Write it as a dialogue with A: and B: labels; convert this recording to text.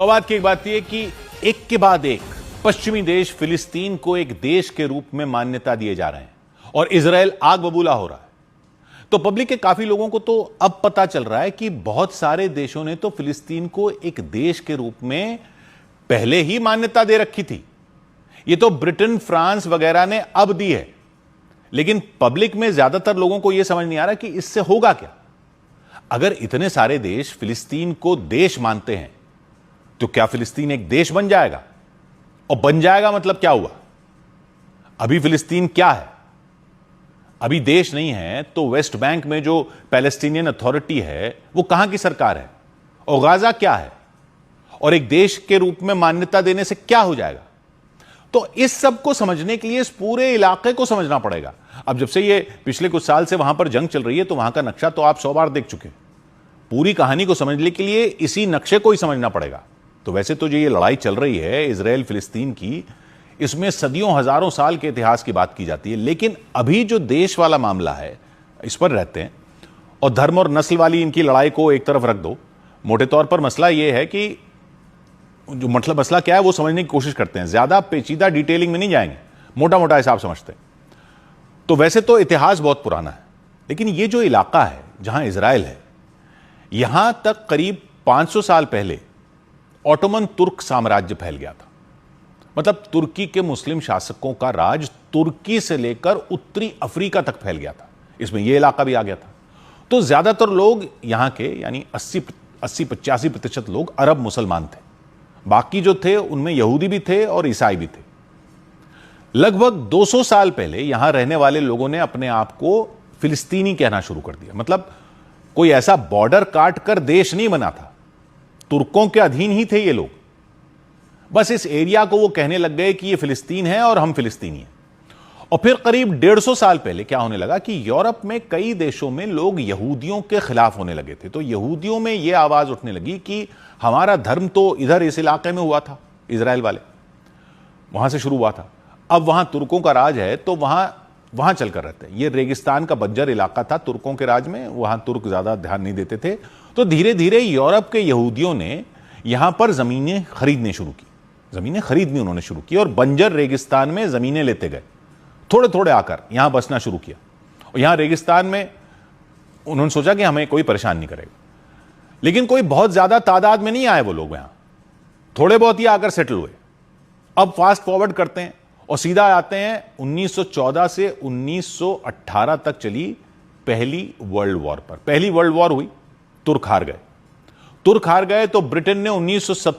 A: और बात की एक बात यह कि एक के बाद एक पश्चिमी देश फिलिस्तीन को एक देश के रूप में मान्यता दिए जा रहे हैं और इजराइल आग बबूला हो रहा है। तो पब्लिक के काफी लोगों को तो अब पता चल रहा है कि बहुत सारे देशों ने तो फिलिस्तीन को एक देश के रूप में पहले ही मान्यता दे रखी थी। ये तो ब्रिटेन, फ्रांस वगैरह ने अब दी है, लेकिन पब्लिक में ज्यादातर लोगों को यह समझ नहीं आ रहा कि इससे होगा क्या। अगर इतने सारे देश फिलिस्तीन को देश मानते हैं तो क्या फिलिस्तीन एक देश बन जाएगा? और बन जाएगा मतलब क्या हुआ? अभी फिलिस्तीन क्या है? अभी देश नहीं है तो वेस्ट बैंक में जो पैलेस्टीनियन अथॉरिटी है वो कहां की सरकार है? और गाजा क्या है? और एक देश के रूप में मान्यता देने से क्या हो जाएगा? तो इस सब को समझने के लिए इस पूरे इलाके को समझना पड़ेगा। अब जब से ये पिछले कुछ साल से वहां पर जंग चल रही है तो वहां का नक्शा तो आप 100 बार देख चुके हैं। पूरी कहानी को समझने के लिए इसी नक्शे को ही समझना पड़ेगा। तो वैसे तो जो ये लड़ाई चल रही है इजराइल फिलिस्तीन की, इसमें सदियों हजारों साल के इतिहास की बात की जाती है, लेकिन अभी जो देश वाला मामला है इस पर रहते हैं। और धर्म और नस्ल वाली इनकी लड़ाई को एक तरफ रख दो। मोटे तौर पर मसला यह है कि जो मतलब मसला क्या है वो समझने की कोशिश करते हैं, ज्यादा पेचीदा डिटेलिंग में नहीं जाएंगे, मोटा मोटा हिसाब समझते हैं। तो वैसे तो इतिहास बहुत पुराना है, लेकिन ये जो इलाका है जहां इजराइल है, यहां तक करीब 500 साल पहले ऑटोमन तुर्क साम्राज्य फैल गया था। मतलब तुर्की के मुस्लिम शासकों का राज तुर्की से लेकर उत्तरी अफ्रीका तक फैल गया था, इसमें यह इलाका भी आ गया था। तो ज्यादातर लोग यहां के यानी 80-85% लोग अरब मुसलमान थे। बाकी जो थे उनमें यहूदी भी थे और ईसाई भी थे। लगभग 200 साल पहले यहां रहने वाले लोगों ने अपने आप को फिलिस्तीनी कहना शुरू कर दिया। मतलब कोई ऐसा बॉर्डर काट कर देश नहीं बना था, तुर्कों के अधीन ही थे ये लोग। बस इस एरिया को वो कहने लग गए कि ये फिलिस्तीन है और हम फिलिस्तीनी हैं। और फिर करीब 150 साल पहले क्या होने लगा कि यूरोप में कई देशों में लोग यहूदियों के खिलाफ होने लगे थे। तो यहूदियों में यह आवाज उठने लगी कि हमारा धर्म तो इधर इस इलाके में हुआ था, इजराइल वाले वहां से शुरू हुआ था, अब वहां तुर्कों का राज है तो वहां चलकर रहते हैं। ये रेगिस्तान का बंजर इलाका था तुर्कों के राज में, वहां तुर्क ज्यादा ध्यान नहीं देते थे। तो धीरे धीरे यूरोप के यहूदियों ने यहां पर जमीनें खरीदनी शुरू की, जमीनें खरीदनी उन्होंने शुरू की और बंजर रेगिस्तान में जमीनें लेते गए, थोड़े थोड़े आकर यहां बसना शुरू किया। और यहां रेगिस्तान में उन्होंने सोचा कि हमें कोई परेशान नहीं करेगा, लेकिन कोई बहुत ज्यादा तादाद में नहीं आए वो लोग, यहां थोड़े बहुत ही आकर सेटल हुए। अब फास्ट फॉरवर्ड करते हैं और सीधा आते हैं 1914 से 1918 तक चली पहली वर्ल्ड वॉर पर। पहली वर्ल्ड वॉर हुई, तुर्क हार गए तो ब्रिटेन ने 1970